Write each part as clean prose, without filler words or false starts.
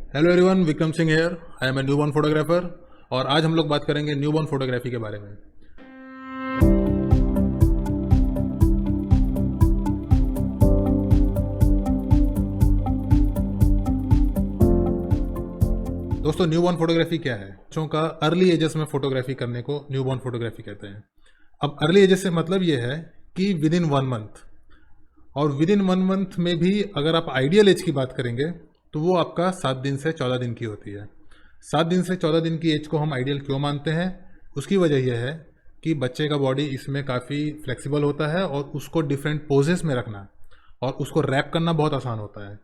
Hello everyone, Vikram Singh here. I am a newborn photographer और आज हम लोग बात करेंगे न्यूबॉर्न फोटोग्राफी के बारे में। दोस्तों, न्यूबॉर्न फोटोग्राफी क्या है? बच्चों का अर्ली एजेस में फोटोग्राफी करने को न्यूबॉर्न फोटोग्राफी कहते हैं। अब अर्ली एजेस से मतलब ये है कि विद इन 1 मंथ, और विद इन 1 मंथ में भी अगर आप आइडियल एज की बात करेंगे तो वो आपका 7 दिन से 14 दिन की होती है। 7 दिन से 14 दिन की एज को हम आइडियल क्यों मानते हैं? उसकी वजह यह है कि बच्चे का बॉडी इसमें काफ़ी फ्लेक्सिबल होता है और उसको डिफरेंट पोजेस में रखना और उसको रैप करना बहुत आसान होता है।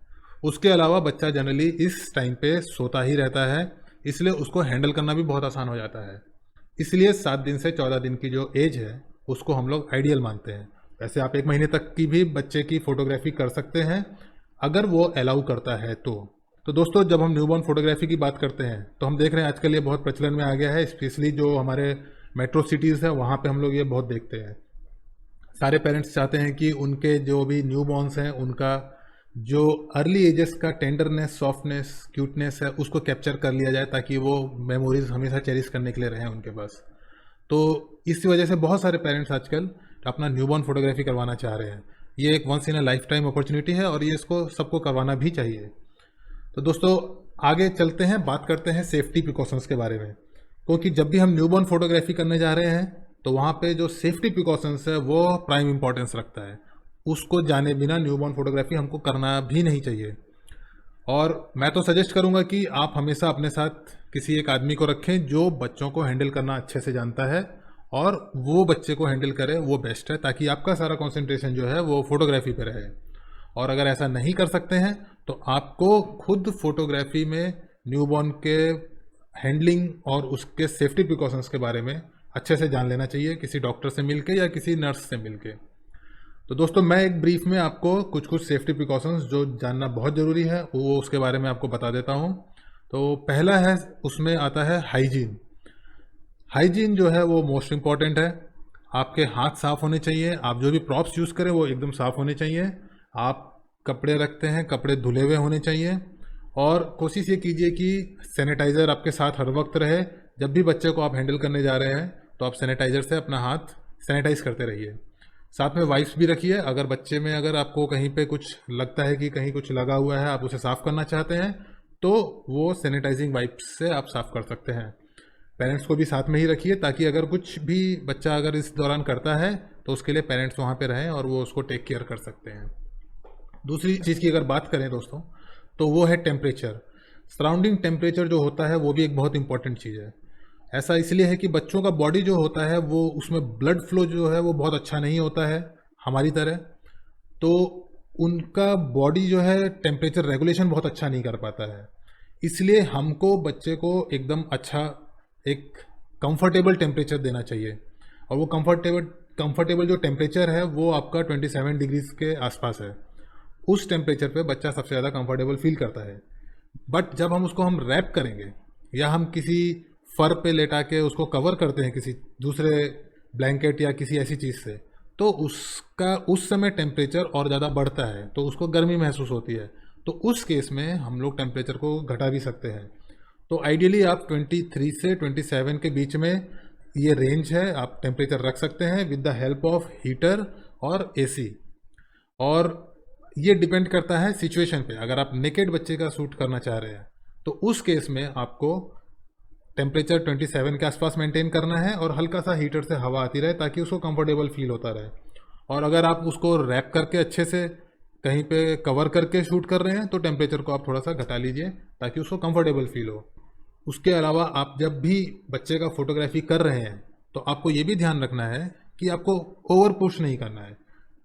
उसके अलावा बच्चा जनरली इस टाइम पे सोता ही रहता है, इसलिए उसको हैंडल करना भी बहुत आसान हो जाता है। इसलिए 7 दिन से 14 दिन की जो एज है उसको हम लोग आइडियल मानते हैं। वैसे आप 1 महीने तक की भी बच्चे की फोटोग्राफी कर सकते हैं अगर वो अलाउ करता है तो दोस्तों, जब हम न्यूबॉर्न फोटोग्राफी की बात करते हैं तो हम देख रहे हैं आजकल ये बहुत प्रचलन में आ गया है। स्पेशली जो हमारे मेट्रो सिटीज़ है वहाँ पे हम लोग ये बहुत देखते हैं। सारे पेरेंट्स चाहते हैं कि उनके जो भी न्यूबॉर्न्स हैं उनका जो अर्ली एजेस का टेंडरनेस, सॉफ्टनेस, क्यूटनेस है उसको कैप्चर कर लिया जाए ताकि वो मेमोरीज हमेशा चेरिश करने के लिए रहें उनके पास। तो इसी वजह से बहुत सारे पेरेंट्स आजकल अपना न्यूबॉर्न फोटोग्राफी करवाना चाह रहे हैं। ये एक once in a lifetime opportunity है और ये इसको सबको करवाना भी चाहिए। तो दोस्तों, आगे चलते हैं, बात करते हैं सेफ्टी प्रिकॉशंस के बारे में। क्योंकि जब भी हम न्यूबॉर्न फोटोग्राफी करने जा रहे हैं तो वहाँ पे जो सेफ्टी प्रिकॉशंस है वो प्राइम इंपॉर्टेंस रखता है। उसको जाने बिना न्यूबॉर्न फोटोग्राफी हमको करना भी नहीं चाहिए। और मैं तो सजेस्ट करूंगा कि आप हमेशा अपने साथ किसी एक आदमी को रखें जो बच्चों को हैंडल करना अच्छे से जानता है और वो बच्चे को हैंडल करे, वो बेस्ट है, ताकि आपका सारा कंसंट्रेशन जो है वो फोटोग्राफी पे रहे। और अगर ऐसा नहीं कर सकते हैं तो आपको खुद फोटोग्राफी में न्यूबॉर्न के हैंडलिंग और उसके सेफ्टी प्रिकॉशंस के बारे में अच्छे से जान लेना चाहिए, किसी डॉक्टर से मिलके या किसी नर्स से मिलके। तो दोस्तों, मैं एक ब्रीफ में आपको कुछ सेफ्टी प्रिकॉशंस जो जानना बहुत ज़रूरी है वो उसके बारे में आपको बता देता हूँ। तो पहला है, उसमें आता है हाइजीन। हाइजीन जो है वो मोस्ट इम्पॉर्टेंट है। आपके हाथ साफ होने चाहिए, आप जो भी प्रॉप्स यूज़ करें वो एकदम साफ होने चाहिए। आप कपड़े रखते हैं, कपड़े धुले हुए होने चाहिए। और कोशिश ये कीजिए कि सैनिटाइज़र आपके साथ हर वक्त रहे। जब भी बच्चे को आप हैंडल करने जा रहे हैं तो आप सैनिटाइज़र से अपना हाथ सैनिटाइज करते रहिए। साथ में वाइप्स भी रखिए। अगर बच्चे में अगर आपको कहीं पे कुछ लगता है कि कहीं कुछ लगा हुआ है, आप उसे साफ़ करना चाहते हैं तो वो सैनिटाइजिंग वाइप्स से आप साफ़ कर सकते हैं। पेरेंट्स को भी साथ में ही रखिए ताकि अगर कुछ भी बच्चा अगर इस दौरान करता है तो उसके लिए पेरेंट्स वहाँ पे रहें और वो उसको टेक केयर कर सकते हैं। दूसरी चीज़ की अगर बात करें दोस्तों तो वो है टेम्परेचर। सराउंडिंग टेम्परेचर जो होता है वो भी एक बहुत इंपॉर्टेंट चीज़ है। ऐसा इसलिए है कि बच्चों का बॉडी जो होता है वो उसमें ब्लड फ्लो जो है वो बहुत अच्छा नहीं होता है हमारी तरह। तो उनका बॉडी जो है टेम्परेचर रेगुलेशन बहुत अच्छा नहीं कर पाता है। इसलिए हमको बच्चे को एकदम अच्छा एक कंफर्टेबल टेम्परेचर देना चाहिए। और वो कंफर्टेबल जो टेम्परेचर है वो आपका 27 डिग्रीज के आसपास है। उस टेम्परेचर पे बच्चा सबसे ज़्यादा कंफर्टेबल फील करता है। बट जब हम रैप करेंगे या हम किसी फर पे लेटा के उसको कवर करते हैं किसी दूसरे ब्लैंकेट या किसी ऐसी चीज़ से, तो उसका उस समय टेम्परेचर और ज़्यादा बढ़ता है, तो उसको गर्मी महसूस होती है। तो उस केस में हम लोग टेम्परेचर को घटा भी सकते हैं। तो आइडियली आप 23 से 27 के बीच में ये रेंज है, आप टेम्परेचर रख सकते हैं with the help of heater और एसी। और ये डिपेंड करता है सिचुएशन पे। अगर आप नेकेड बच्चे का शूट करना चाह रहे हैं तो उस केस में आपको टेम्परेचर 27 के आसपास मेंटेन करना है और हल्का सा हीटर से हवा आती रहे ताकि उसको कंफर्टेबल फील होता रहे। और अगर आप उसको रैप करके अच्छे से कहीं पे कवर करके शूट कर रहे हैं तो टेम्परेचर को आप थोड़ा सा घटा लीजिए ताकि उसको कंफर्टेबल फील हो। उसके अलावा आप जब भी बच्चे का फोटोग्राफी कर रहे हैं तो आपको ये भी ध्यान रखना है कि आपको ओवर पुश नहीं करना है।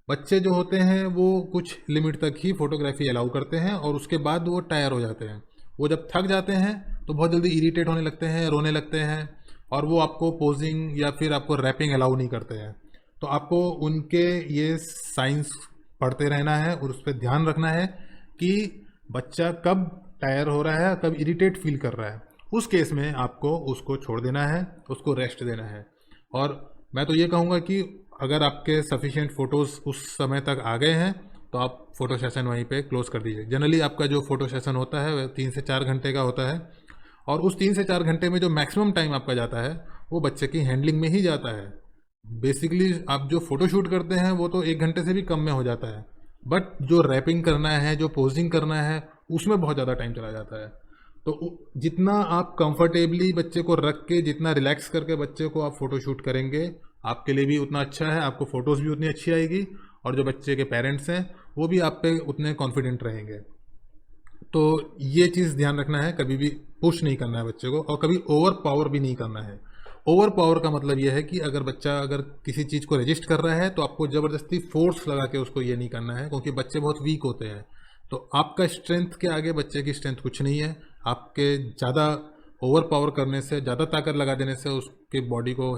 बच्चे जो होते हैं वो कुछ लिमिट तक ही फोटोग्राफी अलाउ करते हैं और उसके बाद वो टायर हो जाते हैं। वो जब थक जाते हैं तो बहुत जल्दी इरिटेट होने लगते हैं, रोने लगते हैं और वो आपको पोजिंग या फिर आपको रैपिंग अलाउ नहीं करते हैं। तो आपको उनके ये साइंस पढ़ते रहना है और उस पर ध्यान रखना है कि बच्चा कब टायर हो रहा है, कब इरिटेट फील कर रहा है। उस केस में आपको उसको छोड़ देना है, उसको रेस्ट देना है। और मैं तो ये कहूँगा कि अगर आपके सफिशिएंट फ़ोटोज़ उस समय तक आ गए हैं तो आप फ़ोटो सेशन वहीं पे क्लोज कर दीजिए। जनरली आपका जो फ़ोटो सेशन होता है वह 3 से 4 घंटे का होता है, और उस 3 से 4 घंटे में जो मैक्सिमम टाइम आपका जाता है वो बच्चे की हैंडलिंग में ही जाता है। बेसिकली आप जो फ़ोटो शूट करते हैं वो तो 1 घंटे से भी कम में हो जाता है, बट जो रैपिंग करना है, जो पोजिंग करना है, उसमें बहुत ज़्यादा टाइम चला जाता है। तो जितना आप कंफर्टेबली बच्चे को रख के, जितना रिलैक्स करके बच्चे को आप फ़ोटो शूट करेंगे, आपके लिए भी उतना अच्छा है, आपको फ़ोटोज़ भी उतनी अच्छी आएगी, और जो बच्चे के पेरेंट्स हैं वो भी आप पे उतने कॉन्फिडेंट रहेंगे। तो ये चीज़ ध्यान रखना है, कभी भी पुश नहीं करना है बच्चे को, और कभी ओवर पावर भी नहीं करना है। ओवर पावर का मतलब यह है कि अगर बच्चा अगर किसी चीज़ को रजिस्ट कर रहा है तो आपको ज़बरदस्ती फोर्स लगा के उसको ये नहीं करना है, क्योंकि बच्चे बहुत वीक होते हैं। तो आपका स्ट्रेंथ के आगे बच्चे की स्ट्रेंथ कुछ नहीं है। आपके ज़्यादा ओवर पावर करने से, ज़्यादा ताकत लगा देने से उसके बॉडी को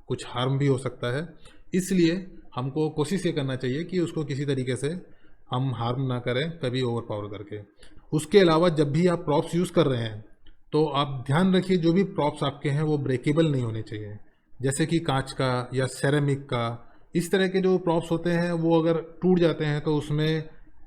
कुछ हार्म भी हो सकता है। इसलिए हमको कोशिश ये करना चाहिए कि उसको किसी तरीके से हम हार्म ना करें, कभी ओवर पावर करके। उसके अलावा जब भी आप प्रॉप्स यूज़ कर रहे हैं तो आप ध्यान रखिए जो भी प्रॉप्स आपके हैं वो ब्रेकेबल नहीं होने चाहिए, जैसे कि कांच का या सेरेमिक का। इस तरह के जो प्रॉप्स होते हैं वो अगर टूट जाते हैं तो उसमें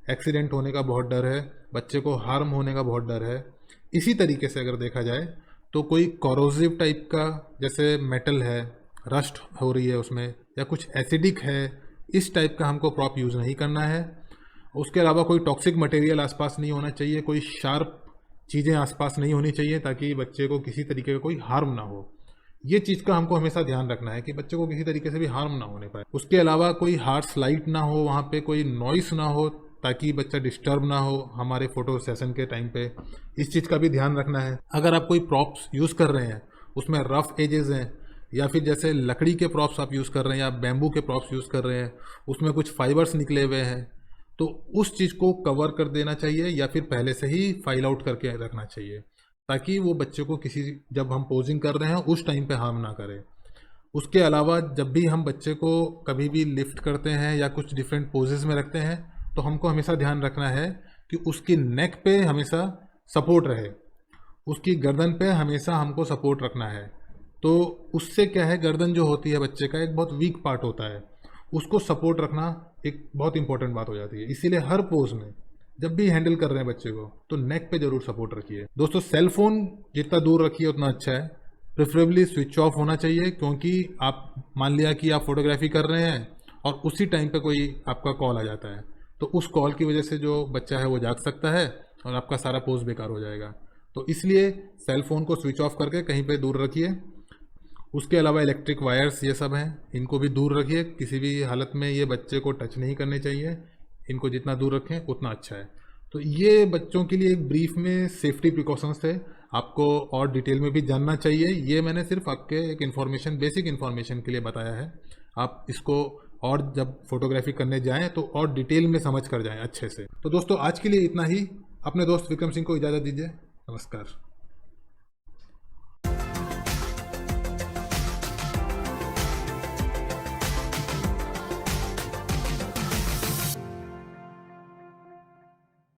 एक्सीडेंट होने का बहुत डर है, बच्चे को हार्म होने का बहुत डर है। इसी तरीके से अगर देखा जाए तो कोई कॉरोसिव टाइप का, जैसे मेटल है, रस्ट हो रही है उसमें, या कुछ एसिडिक है, इस टाइप का हमको प्रॉप यूज़ नहीं करना है। उसके अलावा कोई टॉक्सिक मटेरियल आसपास नहीं होना चाहिए, कोई शार्प चीज़ें आसपास नहीं होनी चाहिए, ताकि बच्चे को किसी तरीके का कोई हार्म ना हो। ये चीज़ का हमको हमेशा ध्यान रखना है कि बच्चे को किसी तरीके से भी हार्म ना होने पाए। उसके अलावा कोई हार्श लाइट ना हो, वहाँ पे कोई नॉइस ना हो, ताकि बच्चा डिस्टर्ब ना हो हमारे फोटो सेशन के टाइम पे। इस चीज़ का भी ध्यान रखना है। अगर आप कोई प्रॉप्स यूज़ कर रहे हैं उसमें रफ एजेस हैं, या फिर जैसे लकड़ी के प्रॉप्स आप यूज़ कर रहे हैं या बैम्बू के प्रॉप्स यूज़ कर रहे हैं, उसमें कुछ फाइबर्स निकले हुए हैं, तो उस चीज़ को कवर कर देना चाहिए, या फिर पहले से ही फाइल आउट करके रखना चाहिए, ताकि वो बच्चे को किसी, जब हम पोजिंग कर रहे हैं उस टाइम पे हार्म ना करे। उसके अलावा जब भी हम बच्चे को कभी भी लिफ्ट करते हैं या कुछ डिफरेंट पोजेस में रखते हैं तो हमको हमेशा ध्यान रखना है कि उसकी नेक पे हमेशा सपोर्ट रहे, उसकी गर्दन पे हमेशा हमको सपोर्ट रखना है। तो उससे क्या है, गर्दन जो होती है बच्चे का एक बहुत वीक पार्ट होता है, उसको सपोर्ट रखना एक बहुत इंपॉर्टेंट बात हो जाती है। इसीलिए हर पोज में जब भी हैंडल कर रहे हैं बच्चे को तो नेक पे जरूर सपोर्ट रखिए। दोस्तों, सेल फोन जितना दूर रखिए उतना अच्छा है, प्रेफरेबली स्विच ऑफ होना चाहिए, क्योंकि आप मान लिया कि आप फोटोग्राफी कर रहे हैं और उसी टाइम पे कोई आपका कॉल आ जाता है, तो उस कॉल की वजह से जो बच्चा है वो जाग सकता है और आपका सारा पोज बेकार हो जाएगा। तो इसलिए सेल फोन को स्विच ऑफ करके कहीं पे दूर रखिए। उसके अलावा इलेक्ट्रिक वायर्स ये सब हैं, इनको भी दूर रखिए, किसी भी हालत में ये बच्चे को टच नहीं करने चाहिए। इनको जितना दूर रखें उतना अच्छा है। तो ये बच्चों के लिए एक ब्रीफ में सेफ्टी प्रिकॉशंस थे, आपको और डिटेल में भी जानना चाहिए। ये मैंने सिर्फ आपके एक इन्फॉर्मेशन, बेसिक इन्फॉर्मेशन के लिए बताया है। आप इसको और जब फोटोग्राफी करने जाएं तो और डिटेल में समझ कर जाएं अच्छे से। तो दोस्तों, आज के लिए इतना ही। अपने दोस्त विक्रम सिंह को इजाज़त दीजिए। नमस्कार।